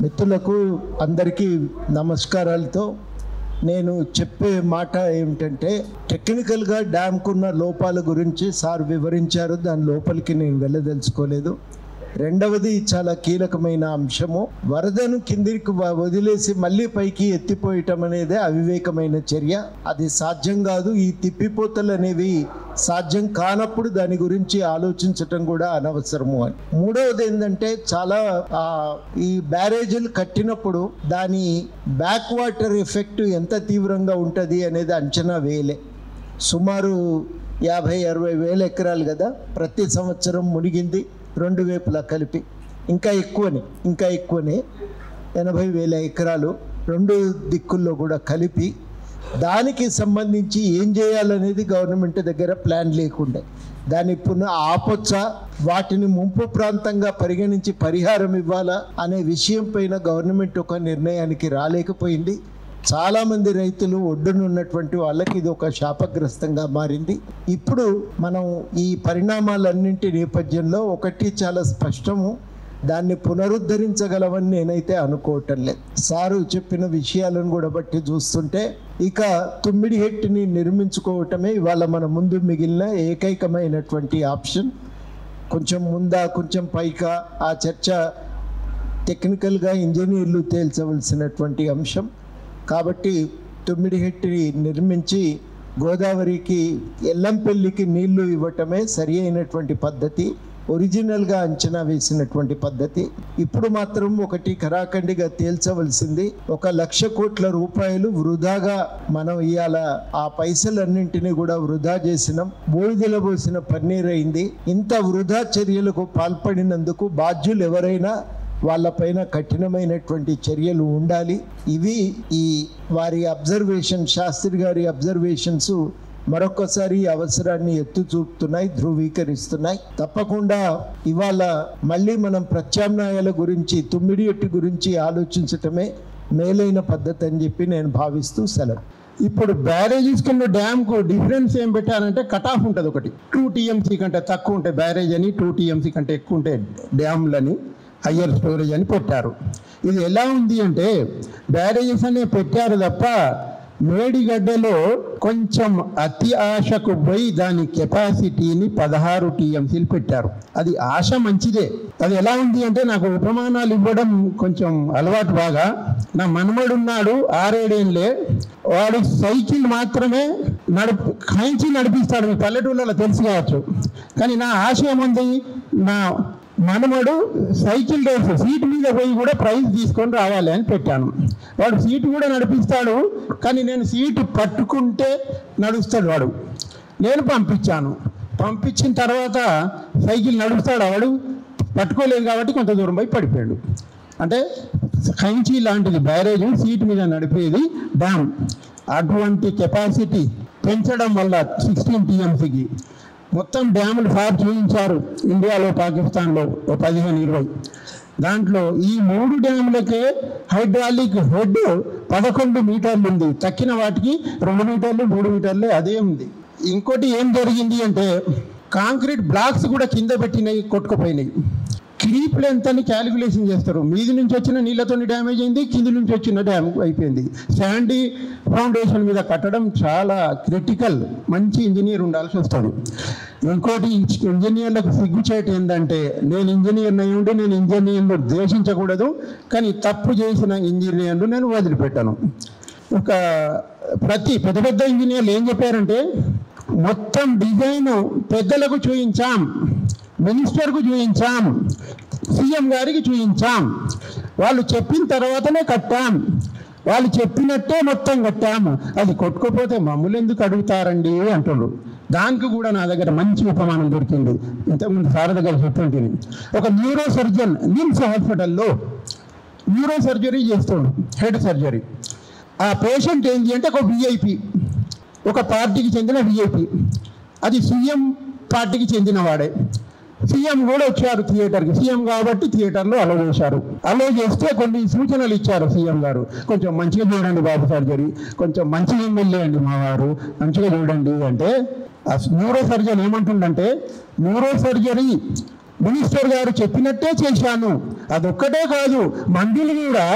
మిత్రులకు అందరికీ నమస్కారాలతో నేను చెప్పే మాట ఏమిటంటే, టెక్నికల్గా డ్యామ్కున్న లోపాల గురించి సార్ వివరించారు. దాని లోపలికి నేను వెళ్ళదలుచుకోలేదు. రెండవది చాలా కీలకమైన అంశము, వరదను కిందికి వదిలేసి మళ్ళీ పైకి ఎత్తిపోయటం అనేది అవివేకమైన చర్య. అది సాధ్యం కాదు. ఈ తిప్పిపోతలు అనేవి సాధ్యం కానప్పుడు దాని గురించి ఆలోచించటం కూడా అనవసరము అని. మూడవది ఏంటంటే, చాలా ఈ బ్యారేజీలు కట్టినప్పుడు దాని బ్యాక్ వాటర్ ఎఫెక్ట్ ఎంత తీవ్రంగా ఉంటుంది అనేది అంచనా వేయలే. సుమారు 50-60 వేల ఎకరాలు కదా ప్రతి సంవత్సరం మునిగింది, రెండు వైపులా కలిపి. ఇంకా ఎక్కువనే 80,000 ఎకరాలు రెండు దిక్కుల్లో కూడా కలిపి. దానికి సంబంధించి ఏం చేయాలనేది గవర్నమెంట్ దగ్గర ప్లాన్ లేకుండే. దాన్ని పునః ఆపొచ్చా, వాటిని ముంపు ప్రాంతంగా పరిగణించి పరిహారం ఇవ్వాలా అనే విషయం పైన గవర్నమెంట్ ఒక నిర్ణయానికి రాలేకపోయింది. చాలామంది రైతులు ఒడ్డునున్నటువంటి వాళ్ళకి ఇది ఒక శాపగ్రస్తంగా మారింది. ఇప్పుడు మనం ఈ పరిణామాలన్నింటి నేపథ్యంలో ఒకటి చాలా స్పష్టము, దాన్ని పునరుద్ధరించగలమని నేనైతే అనుకోవటం లేదు. సారు చెప్పిన విషయాలను కూడా బట్టి చూస్తుంటే ఇక తుమ్మిడిహెట్టిని నిర్మించుకోవటమే ఇవాళ మన ముందు మిగిలిన ఏకైకమైనటువంటి ఆప్షన్. కొంచెం ముందా కొంచెం పైకా ఆ చర్చ టెక్నికల్గా ఇంజనీర్లు తేల్చవలసినటువంటి అంశం. కాబట్టి తుమ్మిడిహెట్టి నిర్మించి గోదావరికి ఎల్లంపల్లికి నీళ్లు ఇవ్వటమే సరి అయినటువంటి పద్ధతి, ఒరిజినల్గా అంచనా వేసినటువంటి పద్ధతి. ఇప్పుడు మాత్రం ఒకటి కరాఖండిగా తేల్చవలసింది, 1,00,000 కోట్ల రూపాయలు వృధాగా మనం ఇవాళ ఆ పైసలన్నింటినీ కూడా వృధా చేసినాం. బూడిదల పోసిన పన్నీరైంది. ఇంత వృధా చర్యలకు పాల్పడినందుకు బాధ్యులు ఎవరైనా వాళ్ళపైన కఠినమైనటువంటి చర్యలు ఉండాలి. ఇవి ఈ వారి అబ్జర్వేషన్, శాస్త్రి గారి అబ్జర్వేషన్స్ మరొకసారి అవసరాన్ని ఎత్తు చూపుతున్నాయి, ధృవీకరిస్తున్నాయి. తప్పకుండా ఇవాళ మళ్ళీ మనం ప్రత్యామ్నాయాల గురించి, తుమ్మిడిహెట్టి గురించి ఆలోచించటమే మేలైన పద్ధతి అని చెప్పి నేను భావిస్తూ సెలవు. ఇప్పుడు బ్యారేజెస్ కింద డ్యామ్కు డిఫరెన్స్ ఏం పెట్టారంటే, కట్ ఆఫ్ ఉంటుంది. ఒకటి 2 TMC కంటే తక్కువ ఉంటే బ్యారేజ్ అని, 2 TMC కంటే ఎక్కువ ఉంటే డ్యామ్లని హయ్యర్ స్టోరేజ్ అని పెట్టారు. ఇది ఎలా ఉంది అంటే, బ్యారేజెస్ అనే పెట్టారు తప్ప మేడిగడ్డలో కొంచెం అతి ఆశకు పోయి దాని కెపాసిటీని 16 TMCలు పెట్టారు. అది ఆశ మంచిదే. అది ఎలా ఉంది అంటే, నాకు ఉపమానాలు ఇవ్వడం కొంచెం అలవాటు బాగా. నా మనమడున్నాడు 6-7 ఏళ్ళే, వాడు సైకిల్ మాత్రమే ఖాయించి నడిపిస్తాడు. మీ పల్లెటూళ్ళలో తెలుసు కావచ్చు. కానీ నా ఆశ ఏముంది, నా మనమడు సైకిల్ రేస్ సీటు మీద పోయి కూడా ప్రైజ్ తీసుకొని రావాలి అని పెట్టాను. వాడు సీటు కూడా నడిపిస్తాడు, కానీ నేను సీటు పట్టుకుంటే నడుస్తాడు వాడు. నేను పంపించిన తర్వాత సైకిల్ నడుస్తాడు, వాడు పట్టుకోలేదు కాబట్టి కొంత దూరం పోయి పడిపోయాడు. అంటే కంచి లాంటిది బ్యారేజ్, సీటు మీద నడిపేది డ్యామ్. అటువంటి కెపాసిటీ పెంచడం వల్ల 16 TMCకి మొత్తం డ్యాములు ఫార్ చూపించారు ఇండియాలో, పాకిస్తాన్లో 15-20. దాంట్లో ఈ 3 డ్యాములకే హైడ్రాలిక్ హెడ్ 11 మీటర్లు ఉంది. తక్కిన వాటికి 2 మీటర్లు 3 మీటర్లు అదే ఉంది. ఇంకోటి ఏం జరిగింది అంటే, కాంక్రీట్ బ్లాక్స్ కూడా కింద పెట్టినాయి, కొట్టుకుపోయినాయి. క్రీప్ లెంత్ అని క్యాలిక్యులేషన్ చేస్తారు. మీది నుంచి వచ్చిన నీళ్ళతో డ్యామేజ్ అయింది, కింది నుంచి వచ్చిన డ్యామ్ అయిపోయింది. శాండీ ఫౌండేషన్ మీద కట్టడం చాలా క్రిటికల్. మంచి ఇంజనీర్ ఉండాల్సి వస్తుంది. ఇంకోటి ఇంజనీర్లకు సిగ్గుచేటు ఏంటంటే, నేను ఇంజనీర్ని అయి ఉండి నేను ఇంజనీర్లు ద్వేషించకూడదు, కానీ తప్పు చేసిన ఇంజనీర్లు నేను వదిలిపెట్టాను. ఒక పెద్ద పెద్ద ఇంజనీర్లు ఏం చెప్పారంటే, మొత్తం డిజైన్ పెద్దలకు చూయించాం, మినిస్టర్కు చూయించాం, సీఎం గారికి చూయించాం, వాళ్ళు చెప్పిన తర్వాతనే కట్టాం, వాళ్ళు చెప్పినట్టే మొత్తం కట్టాము, అది కొట్టుకోపోతే మమ్మల్ని ఎందుకు అడుగుతారండి అంటున్నారు. దానికి కూడా నా దగ్గర మంచి ఉపమానం దొరికింది. ఇంతకుముందు సార్ దగ్గర చెప్తుంటుంది. ఒక న్యూరో సర్జన్ నిమ్స్ హాస్పిటల్లో న్యూరో సర్జరీ చేస్తాడు, హెడ్ సర్జరీ. ఆ పేషెంట్ ఏంటి అంటే ఒక విఐపి, ఒక పార్టీకి చెందిన విఐపి. అది సీఎం పార్టీకి చెందిన వాడే. సీఎం కూడా వచ్చారు థియేటర్కి. సీఎం కాబట్టి థియేటర్లో అలో చేశారు. అలో చేస్తే కొన్ని సూచనలు ఇచ్చారు సీఎం గారు. కొంచెం మంచిగా చూడండి బాబు సర్జరీ, కొంచెం మంచిగా ఎమ్మెల్యే అండి మా వారు, మంచిగా చూడండి అంటే, ఆ న్యూరో సర్జన్ ఏమంటుండంటే, న్యూరో సర్జరీ మినిస్టర్ గారు చెప్పినట్టే చేశాను. అదొక్కటే కాదు, మందులు కూడా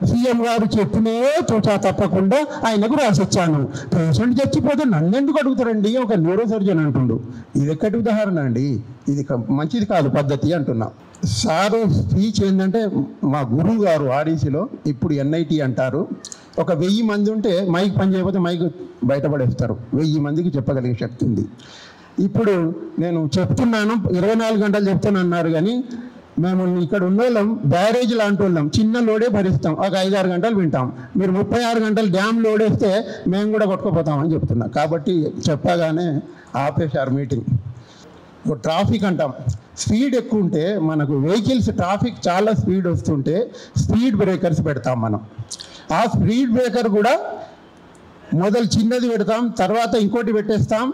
సీఎం గారు చెప్పినే తోచా తప్పకుండా ఆయనకు రాసిచ్చాను. పేషెంట్ చచ్చిపోతే నన్నెందుకు అడుగుతారండి ఒక న్యూరో సర్జన్ అంటుండు. ఇది ఎక్కడి ఉదాహరణ అండి? ఇది మంచిది కాదు పద్ధతి అంటున్నా. సారు స్పీచ్ ఏంటంటే, మా గురువు గారు ఆర్ఈసీలో ఇప్పుడు ఎన్ఐటి అంటారు, ఒక 1000 మంది ఉంటే మైక్ పని చేయకపోతే మైక్ బయటపడేస్తారు. 1000 మందికి చెప్పగలిగే శక్తి ఉంది. ఇప్పుడు నేను చెప్తున్నాను, 24 గంటలు చెప్తానన్నారు, కానీ మేము ఇక్కడ ఉన్న వాళ్ళం బ్యారేజ్ లాంటి వాళ్ళం, చిన్న లోడే భరిస్తాం, ఒక 5-6 గంటలు వింటాం. మీరు 36 గంటలు డ్యామ్ లోడ్ వేస్తే మేము కూడా కొట్టుకుపోతామని చెప్తున్నా. కాబట్టి చెప్పగానే ఆపేశారు మీటింగ్. ట్రాఫిక్ అంటాం, స్పీడ్ ఎక్కువ ఉంటే మనకు వెహికల్స్ ట్రాఫిక్ చాలా స్పీడ్ వస్తుంటే స్పీడ్ బ్రేకర్స్ పెడతాం మనం. ఆ స్పీడ్ బ్రేకర్ కూడా మొదలు చిన్నది పెడతాం, తర్వాత ఇంకోటి పెట్టేస్తాం.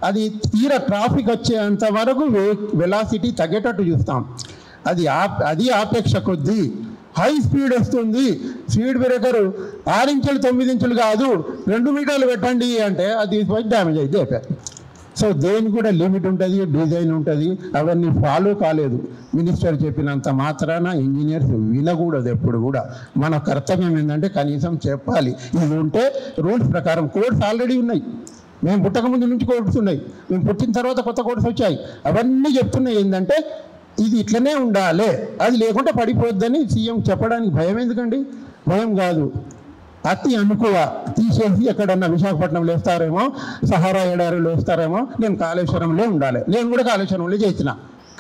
అది తీరా ట్రాఫిక్ వచ్చేంత వరకు వెలాసిటీ తగ్గేటట్టు చూస్తాం. అది ఆపేక్ష కొద్దీ హై స్పీడ్ వస్తుంది, స్పీడ్ బ్రేకరు 6 ఇంచులు 9 ఇంచులు కాదు 2 మీటర్లు పెట్టండి అంటే అది తీసుకొని డ్యామేజ్ అయితే అయిపోయారు. సో దేనికి కూడా లిమిట్ ఉంటుంది, డిజైన్ ఉంటుంది. అవన్నీ ఫాలో కాలేదు. మినిస్టర్ చెప్పినంత మాత్రాన ఇంజనీర్స్ వినకూడదు ఎప్పుడు కూడా. మన కర్తవ్యం ఏంటంటే కనీసం చెప్పాలి. ఇది ఉంటే రూల్స్ ప్రకారం కోడ్స్ ఆల్రెడీ ఉన్నాయి. మేము పుట్టకముందు నుంచి కోడ్స్ ఉన్నాయి, మేము పుట్టిన తర్వాత కొత్త కోడ్స్ వచ్చాయి. అవన్నీ చెప్తున్నాయి ఏంటంటే ఇది ఇట్లనే ఉండాలి, అది లేకుంటే పడిపోద్దని సీఎం చెప్పడానికి భయం ఎందుకండి? భయం కాదు, అతి అనుకువ తీసేసి ఎక్కడన్నా విశాఖపట్నంలో వేస్తారేమో, సహారా ఎడారిలో వేస్తారేమో. నేను కాళేశ్వరంలో ఉండాలి, నేను కూడా కాళేశ్వరంలో చేసిన.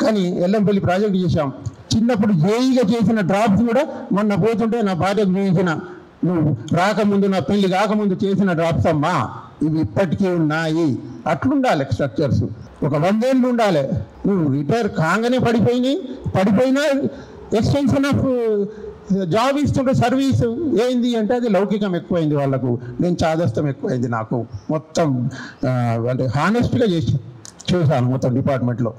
కానీ ఎల్లంపల్లి ప్రాజెక్ట్ చేశాం. చిన్నప్పుడు జేఈగా చేసిన డ్రాప్స్ కూడా మొన్న పోతుంటే నా భార్యకు చేసిన, నువ్వు రాకముందు నా పెళ్లి కాకముందు చేసిన డ్రాప్స్ అమ్మా, ఇవి ఇప్పటికీ ఉన్నాయి. అట్లుండాలి స్ట్రక్చర్స్. ఒక 100 ఏళ్ళు ఉండాలి. నువ్వు రిటైర్ కాగానే పడిపోయినా ఎక్స్టెన్షన్ ఆఫ్ జాబ్ ఇస్తుంటే సర్వీస్ ఏంది అంటే అది లౌకికం ఎక్కువైంది వాళ్ళకు. నేను చాదస్తం ఎక్కువైంది నాకు. మొత్తం అంటే హానెస్ట్గా చేశాను మొత్తం డిపార్ట్మెంట్లో.